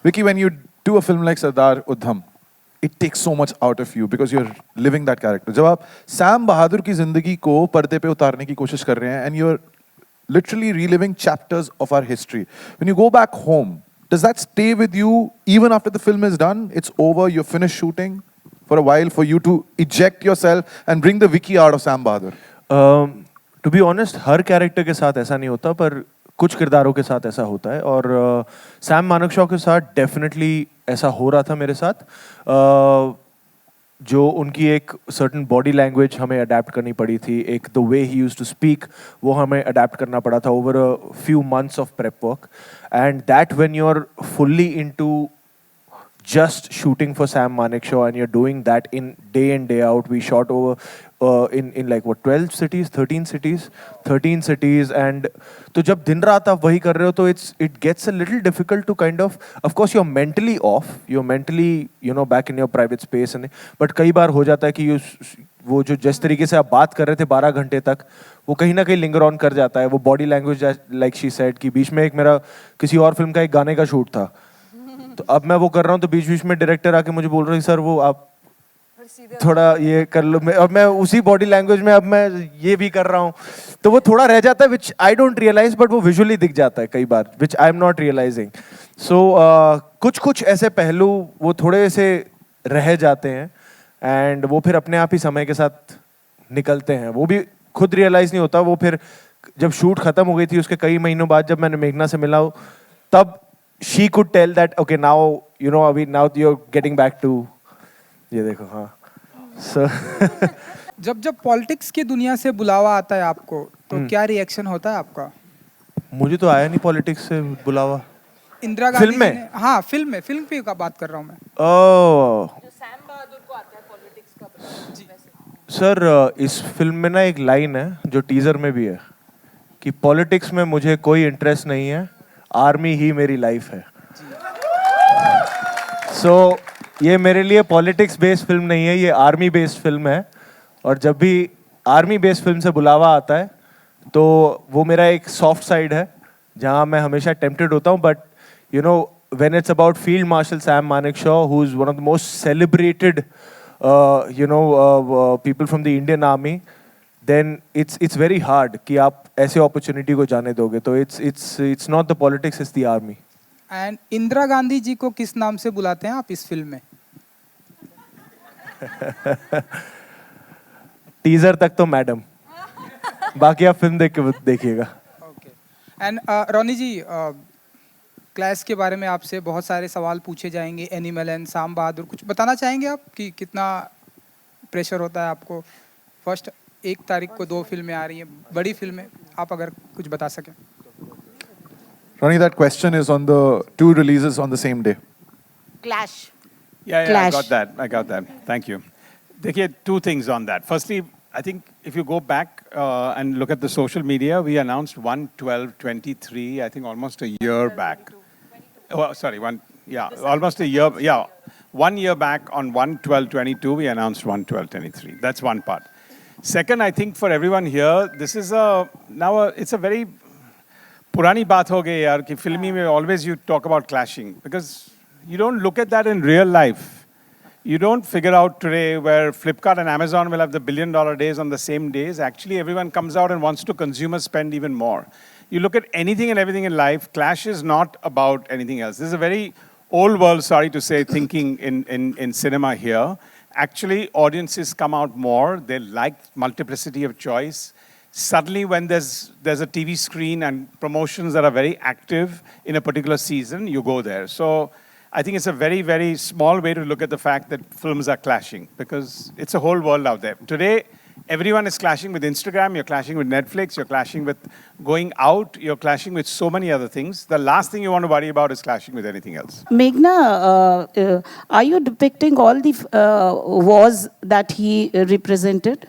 Vicky, when you do a film like Sardar Udham, it takes so much out of you because you're living that character. जब आप Sam बहादुर की जिंदगी को पर्दे पे उतारने की कोशिश कर रहे हैं, and you're literally reliving chapters of our history. When you go back home, does that stay with you even after the film is done? It's over, you're finished shooting for a while for you to eject yourself and bring the Vicky out of Sam Bahadur. To be honest, her character के साथ ऐसा नहीं होता, पर कुछ किरदारों के साथ ऐसा होता है, और सैम मानेकशॉ के साथ डेफिनेटली ऐसा हो रहा था मेरे साथ. जो उनकी एक सर्टन बॉडी लैंग्वेज हमें अडेप्ट करनी पड़ी थी, एक the way he used to speak, वो हमें अडेप्ट करना पड़ा था over a few months of prep work. And that when you are fully into just shooting for Sam Manekshaw and you're doing that in day in day out. We shot over in like what 12 cities, 13 cities, and तो जब दिन रात आप वही कर रहे हो तो it gets a little difficult to kind of course you're mentally off, you're mentally back in your private space, and but कई बार हो जाता है कि वो जो जिस तरीके से आप बात कर रहे थे 12 घंटे तक, वो कहीं ना कहीं लिंगर ऑन कर जाता है. वो body language like she said कि बीच में एक मेरा किसी और फिल्म का एक गाने का शूट था, तो अब मैं वो कर रहा हूँ तो बीच बीच में डायरेक्टर आके मुझे बोल रहे हैं सर वो आप थोड़ा ये कर लो, और मैं उसी बॉडी लैंग्वेज में अब मैं ये भी कर रहा हूँ, तो वो थोड़ा रह जाता है विच आई डोंट रियलाइज, बट वो विजुअली दिख जाता है कई बार विच आई एम नॉट रियलाइजिंग. सो कुछ ऐसे पहलू वो थोड़े से रह जाते हैं एंड वो फिर अपने आप ही समय के साथ निकलते हैं, वो भी खुद रियलाइज नहीं होता. वो फिर जब शूट खत्म हो गई थी उसके कई महीनों बाद जब मैंने मेघना से मिला तब she could tell that okay now now you're getting back to ये देखो. हाँ, so जब पॉलिटिक्स की दुनिया से बुलावा आता है आपको तो क्या रिएक्शन होता है आपका? मुझे तो आया नहीं पॉलिटिक्स से बुलावा. इंदिरा गांधी फिल्म में? हाँ, फिल्म पे का बात कर रहा हूँ मैं. जो सैम बहादुर को आता है पॉलिटिक्स का बुलावा. सर इस फिल्म में ना एक लाइन है जो टीजर में भी है कि पॉलिटिक्स में मुझे कोई इंटरेस्ट नहीं है, आर्मी ही मेरी लाइफ है. सो ये मेरे लिए पॉलिटिक्स बेस्ड फिल्म नहीं है, ये आर्मी बेस्ड फिल्म है. और जब भी आर्मी बेस्ड फिल्म से बुलावा आता है तो वो मेरा एक सॉफ्ट साइड है जहाँ मैं हमेशा टेम्प्टेड होता हूँ. But when it's about Field Marshal Sam Manekshaw, who's one of the most celebrated people from the Indian Army, then it's very hard कि आप ऐसे opportunity को जाने दोगे. तो it's not the politics, it's the army. And Indira Gandhi ji को किस नाम से बुलाते हैं आप इस फिल्म में? टीजर तक तो मैडम, बाकी आप फिल्म देख के देखिएगा. Okay. And Ronnie ji, clash के बारे में आपसे बहुत सारे सवाल पूछे जाएंगे. एनिमल एंड साम बहादुर, कुछ बताना चाहेंगे आप कि कितना प्रेशर होता है आपको? फर्स्ट 1 तारीख को 2 फिल्में आ रही हैं, बड़ी फिल्में, आप अगर कुछ बता सकें. Ronnie, that question is on the 2 releases on the same day. Clash. Yeah, Clash. I got that. Thank you. देखिए, 2 things on that. Firstly, I think if you go back and look at the social media, we announced 1/12/23, I think almost a year back. Oh, sorry, almost a year. Yeah, 1 year back on 1/12/22, we announced 1/12/23. That's one part. Second, I think for everyone here, this is it's a very purani baat ho gayi yaar, ki filmi mein always you talk about clashing, because you don't look at that in real life. You don't figure out today where Flipkart and Amazon will have the $1 billion days on the same days. Actually, everyone comes out and wants to consumer spend even more. You look at anything and everything in life, clash is not about anything else. This is a very old world, sorry to say, thinking in cinema here. Actually, audiences come out more. They like multiplicity of choice. Suddenly, when there's a TV screen and promotions that are very active in a particular season, you go there. So I think it's a very, very small way to look at the fact that films are clashing, because it's a whole world out there. Today, everyone is clashing with Instagram, you're clashing with Netflix, you're clashing with going out, you're clashing with so many other things. The last thing you want to worry about is clashing with anything else. Meghna, are you depicting all the wars that he represented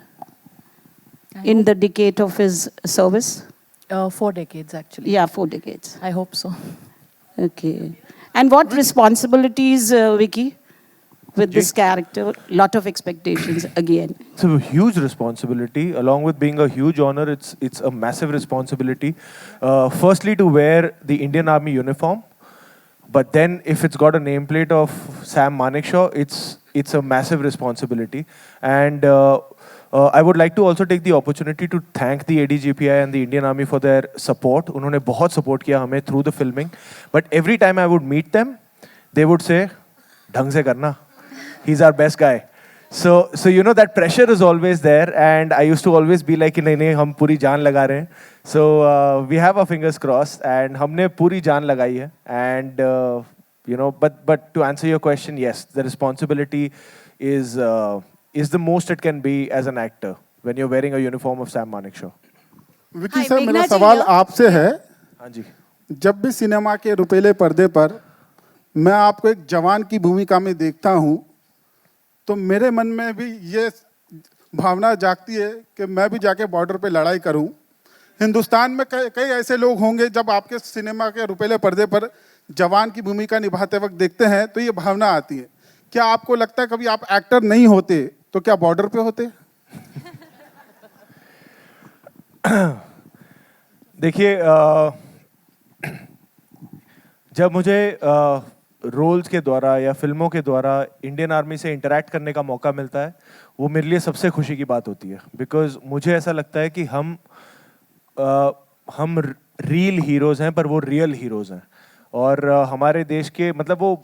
in the decade of his service? 4 decades, actually. Yeah, 4 decades. I hope so. Okay. And what responsibilities, Vicky, with this character? Lot of expectations again. It's a huge responsibility. Along with being a huge honor, it's a massive responsibility. Firstly, to wear the Indian Army uniform. But then if it's got a nameplate of Sam Manekshaw, it's a massive responsibility. And I would like to also take the opportunity to thank the ADGPI and the Indian Army for their support. उन्होंने बहुत support किया हमें through the filming. But every time I would meet them, they would say, ढंग से करना. He's our best guy. So you know that pressure is always there, and I used to always be like, नहीं नहीं हम पूरी जान लगा रहे हैं. So we have our fingers crossed, and हमने पूरी जान लगाई है. And you know, but to answer your question, yes, the responsibility is the most it can be as an actor when you're wearing a uniform of Sam Manekshaw. Vicky sir, मेरा सवाल आपसे है. हाँ जी. जब भी सिनेमा के रुपीले पर्दे पर मैं आपको एक जवान की भूमिका में देखता हूं, तो मेरे मन में भी ये भावना जागती है कि मैं भी जाके बॉर्डर पे लड़ाई करूं. हिंदुस्तान में कई ऐसे लोग होंगे, जब आपके सिनेमा के रुपीले पर्दे पर जवान की भूमिका निभाते वक्त देखते हैं तो ये भावना आती है. क्या आपको लगता है कभी आप एक्टर नहीं होते तो क्या बॉर्डर पे होते? देखिए, जब मुझे रोल्स के द्वारा या फिल्मों के द्वारा इंडियन आर्मी से इंटरैक्ट करने का मौका मिलता है, वो मेरे लिए सबसे खुशी की बात होती है. बिकॉज मुझे ऐसा लगता है कि हम रियल हीरोज़ हैं, पर वो रियल हीरोज़ हैं. और हमारे देश के मतलब वो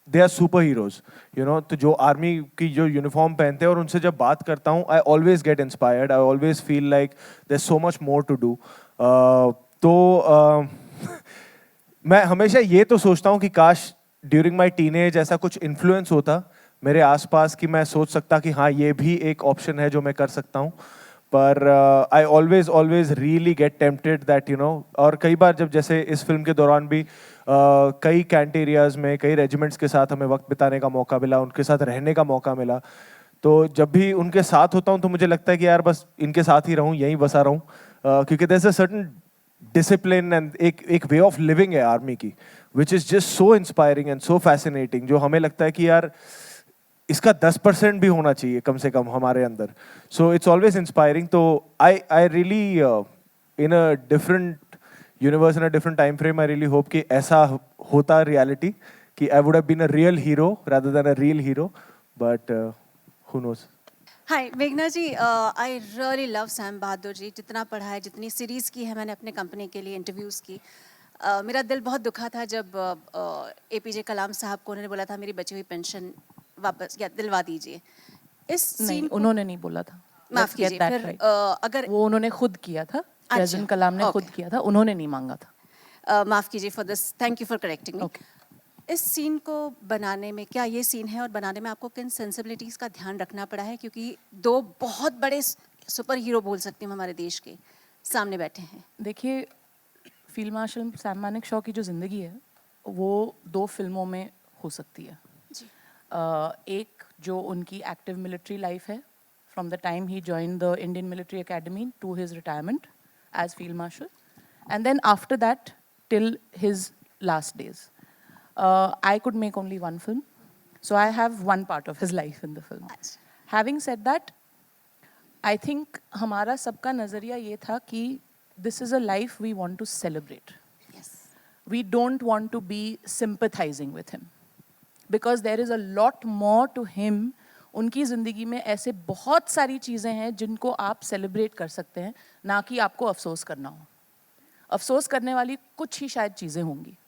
they are superheroes, you know. तो जो आर्मी की जो यूनिफॉर्म पहनते हैं और उनसे जब बात करता हूँ, I always get inspired. I always feel like there so much more to do. तो मैं हमेशा ये तो सोचता हूँ कि काश ड्यूरिंग माई टीनेज ऐसा कुछ इन्फ्लुएंस होता मेरे आसपास कि मैं सोच सकता कि हाँ, ये भी एक ऑप्शन है जो मैं कर सकता हूँ. पर I always really get tempted that, you know. और कई बार जब जैसे इस फिल्म के दौरान भी कई कैंट एरियाज़ में कई रेजिमेंट्स के साथ हमें वक्त बिताने का मौका मिला, उनके साथ रहने का मौका मिला. तो जब भी उनके साथ होता हूँ तो मुझे लगता है कि यार बस इनके साथ ही रहूँ, यहीं बसा रहूँ. क्योंकि there is a certain discipline and एक वे ऑफ लिविंग है आर्मी की, which is just so inspiring and so fascinating, जो हमें लगता है कि यार इसका 10% भी होना चाहिए कम से कम हमारे अंदर. So it's always inspiring. तो I really in a different universe, in a different time frame, I really hope कि ऐसा होता रियलिटी, कि I would have been a real hero rather than a real hero. But who knows. Hi मेघना ji, I really love Sam Bahadur ji. जितना पढ़ा है, जितनी series की है मैंने अपने कंपनी के लिए, इंटरव्यूज़ की, मेरा दिल बहुत दुखा था जब APJ कलाम साहब को उन्होंने बोला था मेरी बची हुई पेंशन वापस या दिलवा दीजिए. इस नहीं, सीन उन्होंने नहीं बोला था. माफ कीजिए. फिर अगर वो उन्होंने खुद किया था, प्रेसिडेंट कलाम ने खुद किया था, उन्होंने नहीं मांगा था. माफ कीजिए for this, thank you for correcting me. इस सीन को बनाने में, क्या ये सीन है और बनाने में आपको किन सेंसिबिलिटीज़ का ध्यान रखना पड़ा है? क्योंकि दो बहुत बड़े सुपर हीरो बोल सकते हैं हमारे देश के सामने बैठे हैं. देखिए, फील्ड मार्शल सैम मानेकशॉ की जो ज़िंदगी है वो 2 फिल्मों में हो सकती है. एक जो उनकी एक्टिव मिलिट्री लाइफ है, from the time he join the Indian Military Academy to his retirement as field marshal, and then after that till his last days. I could make only one film, so I have one part of his life in the film. Having said that, I think हमारा सबका नज़रिया ये था कि this is a life we want to celebrate. Yes. We don't want to be sympathizing with him, because there is a lot more to him. उनकी ज़िंदगी में ऐसे बहुत सारी चीज़ें हैं जिनको आप सेलिब्रेट कर सकते हैं, ना कि आपको अफसोस करना हो. अफसोस करने वाली कुछ ही शायद चीज़ें होंगी.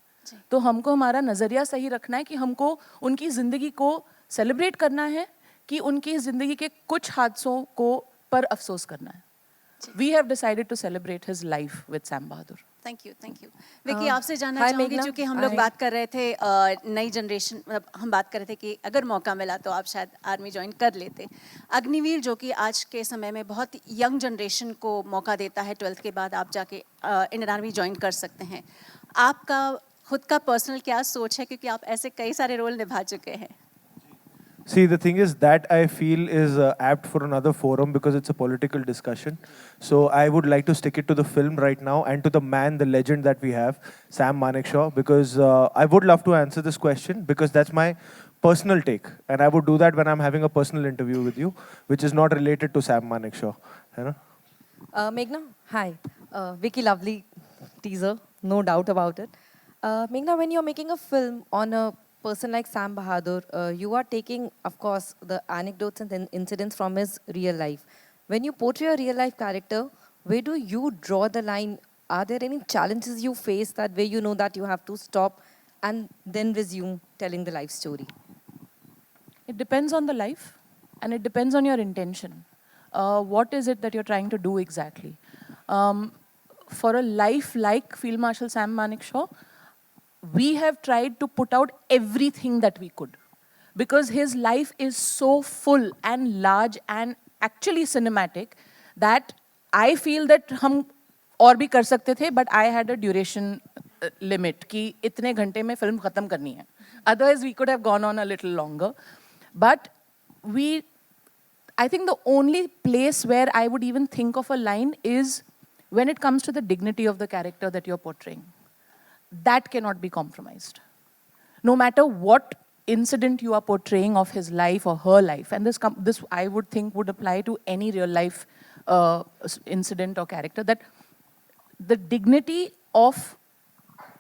तो हमको हमारा नज़रिया सही रखना है कि हमको उनकी ज़िंदगी को सेलिब्रेट करना है कि उनकी ज़िंदगी के कुछ हादसों को पर अफसोस करना है. We have decided to celebrate his life with Sam Bahadur. Thank you. Vicky, आपसे जानना चाहूँगी, क्योंकि हम लोग बात कर रहे थे नई जनरेशन, मतलब हम बात कर रहे थे कि अगर मौका मिला तो आप शायद आर्मी ज्वाइन कर लेते. अग्निवीर जो कि आज के समय में बहुत यंग जनरेशन को मौका देता है, 12th के बाद आप जाके इंडियन आर्मी ज्वाइन कर सकते हैं. आपका खुद का पर्सनल क्या सोच है, क्योंकि आप ऐसे कई सारे रोल निभा चुके हैं? See, the thing is that I feel is apt for another forum because it's a political discussion. So I would like to stick it to the film right now and to the man, the legend that we have, Sam Manekshaw, because I would love to answer this question because that's my personal take. And I would do that when I'm having a personal interview with you, which is not related to Sam Manekshaw. You know? Meghna, hi. Vicky, lovely teaser, no doubt about it. Meghna, when you're making a film on a person like Sam Bahadur, you are taking, of course, the anecdotes and incidents from his real life. When you portray a real life character, where do you draw the line? Are there any challenges you face that where you know that you have to stop and then resume telling the life story? It depends on the life and it depends on your intention. What is it that you're trying to do exactly? For a life like Field Marshal Sam Manekshaw, we have tried to put out everything that we could because his life is so full and large and actually cinematic that I feel that हम और भी कर सकते थे, but I had a duration limit कि इतने घंटे में film खत्म करनी है. Otherwise we could have gone on a little longer. But I think the only place where I would even think of a line is when it comes to the dignity of the character that you're portraying. That cannot be compromised. No matter what incident you are portraying of his life or her life, and this I would think would apply to any real life incident or character, that the dignity of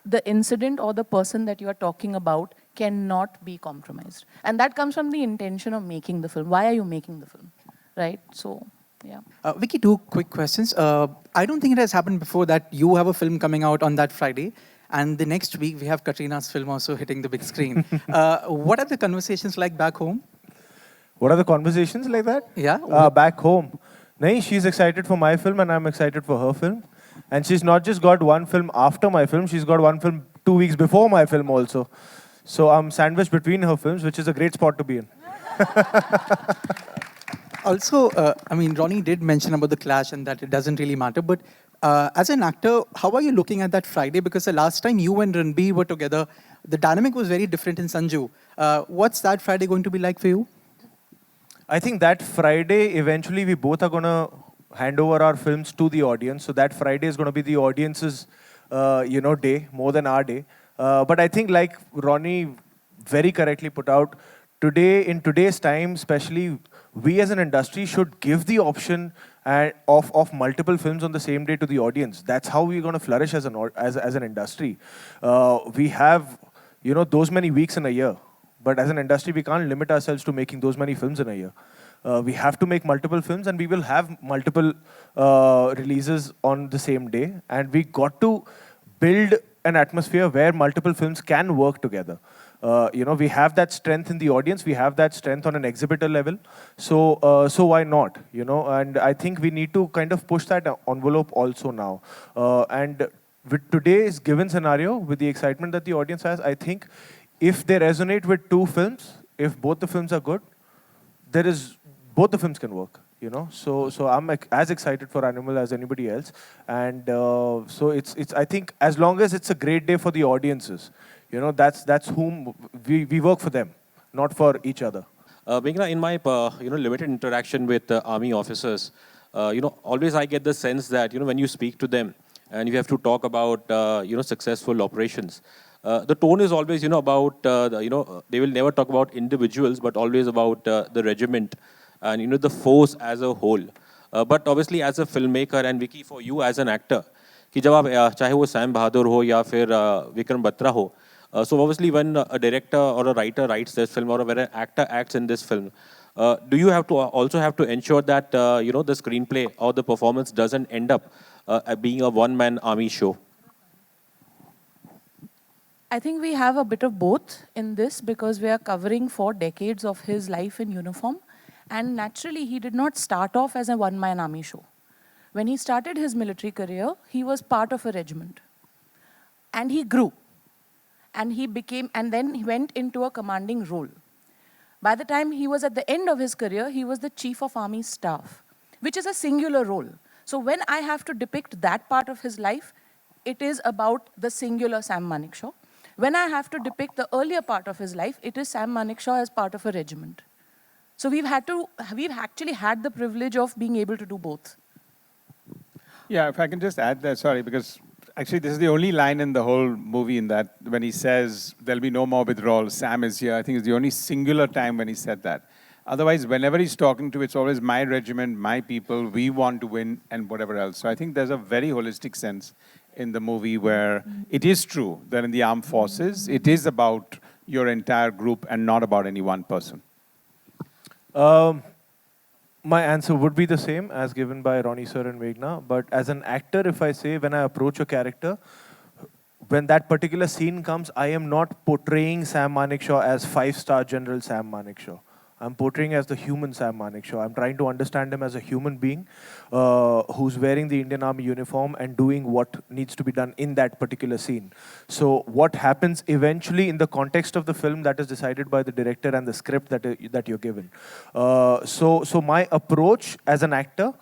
the incident or the person that you are talking about cannot be compromised. And that comes from the intention of making the film. Why are you making the film, right? So, yeah. Vicky, two quick questions. I don't think it has happened before that you have a film coming out on that Friday, and the next week we have Katrina's film also hitting the big screen. What are the conversations like back home? What are the conversations like that? Yeah. Back home. Nahin, she's excited for my film and I'm excited for her film. And she's not just got one film after my film, she's got one film 2 weeks before my film also. So I'm sandwiched between her films, which is a great spot to be in. Also, I mean, Ronnie did mention about the clash and that it doesn't really matter. But as an actor, how are you looking at that Friday? Because the last time you and Ranbir were together, the dynamic was very different in Sanju. What's that Friday going to be like for you? I think that Friday, eventually we both are going to hand over our films to the audience. So that Friday is going to be the audience's, day, more than our day. But I think like Ronnie very correctly put out, in today's time, especially, we as an industry should give the option of multiple films on the same day to the audience. That's how we're going to flourish as an industry. We have, those many weeks in a year. But as an industry, we can't limit ourselves to making those many films in a year. We have to make multiple films and we will have multiple releases on the same day. And we got to build an atmosphere where multiple films can work together. We have that strength in the audience. We have that strength on an exhibitor level. So why not? And I think we need to kind of push that envelope also now. And with today's given scenario, with the excitement that the audience has, I think if they resonate with two films, if both the films are good, both the films can work. So I'm as excited for Animal as anybody else, and so it's I think as long as it's a great day for the audiences, that's whom we work for them, not for each other. Meghna, in my limited interaction with army officers, always I get the sense that when you speak to them and you have to talk about successful operations, the tone is always about they will never talk about individuals but always about the regiment and the force as a whole. But obviously as a filmmaker and Vicky, for you as an actor, कि जब आप चाहे वो Sam बहादुर हो या फिर विक्रम बत्रा हो, so obviously when a director or a writer writes this film or when an actor acts in this film, do you also have to ensure that the screenplay or the performance doesn't end up being a one-man army show? I think we have a bit of both in this because we are covering 4 decades of his life in uniform. And naturally, he did not start off as a one-man army show. When he started his military career, he was part of a regiment. And he grew. And then he went into a commanding role. By the time he was at the end of his career, he was the Chief of Army Staff, which is a singular role. So when I have to depict that part of his life, it is about the singular Sam Manekshaw. When I have to depict the earlier part of his life, it is Sam Manekshaw as part of a regiment. So we've actually had the privilege of being able to do both. Yeah, if I can just add that, sorry, because actually this is the only line in the whole movie in that when he says there'll be no more withdrawal, Sam is here. I think it's the only singular time when he said that. Otherwise, whenever he's talking to, it's always my regiment, my people, we want to win, and whatever else. So I think there's a very holistic sense in the movie where it is true that in the armed forces, it is about your entire group and not about any one person? My answer would be the same as given by Ronnie sir and Meghna, but as an actor, if I say when I approach a character, when that particular scene comes, I am not portraying Sam Manekshaw as 5-star General Sam Manekshaw. I'm portraying as the human Sam Manekshaw. I'm trying to understand him as a human being who's wearing the Indian Army uniform and doing what needs to be done in that particular scene. So what happens eventually in the context of the film, that is decided by the director and the script that you're given. So my approach as an actor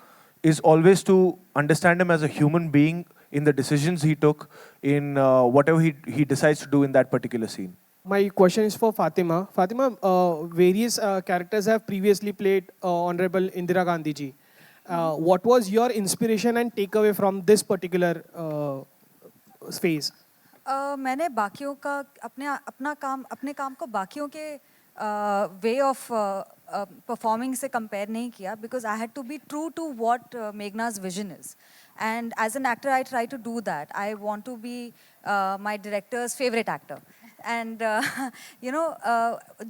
is always to understand him as a human being in the decisions he took, in whatever he decides to do in that particular scene. My question is for Fatima. Fatima, various characters have previously played Honorable Indira Gandhi ji. What was your inspiration and takeaway from this particular phase? मैंने बाकियों का अपने काम को बाकियों के way of performing से compare नहीं किया, because I had to be true to what Meghna's vision is, and as an actor I try to do that. I want to be my director's favorite actor, and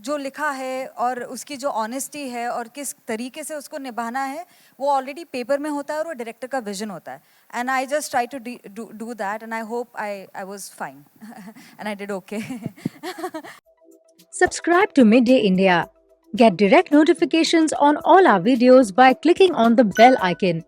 जो लिखा है और उसकी जो honesty है और किस तरीके से उसको निभाना है वो ऑलरेडी पेपर में होता है और वो डायरेक्टर का विजन होता है, and I just try to do that, and I hope I was fine and I did okay. Subscribe to Midday India. Get direct notifications on all our videos by clicking on the bell icon.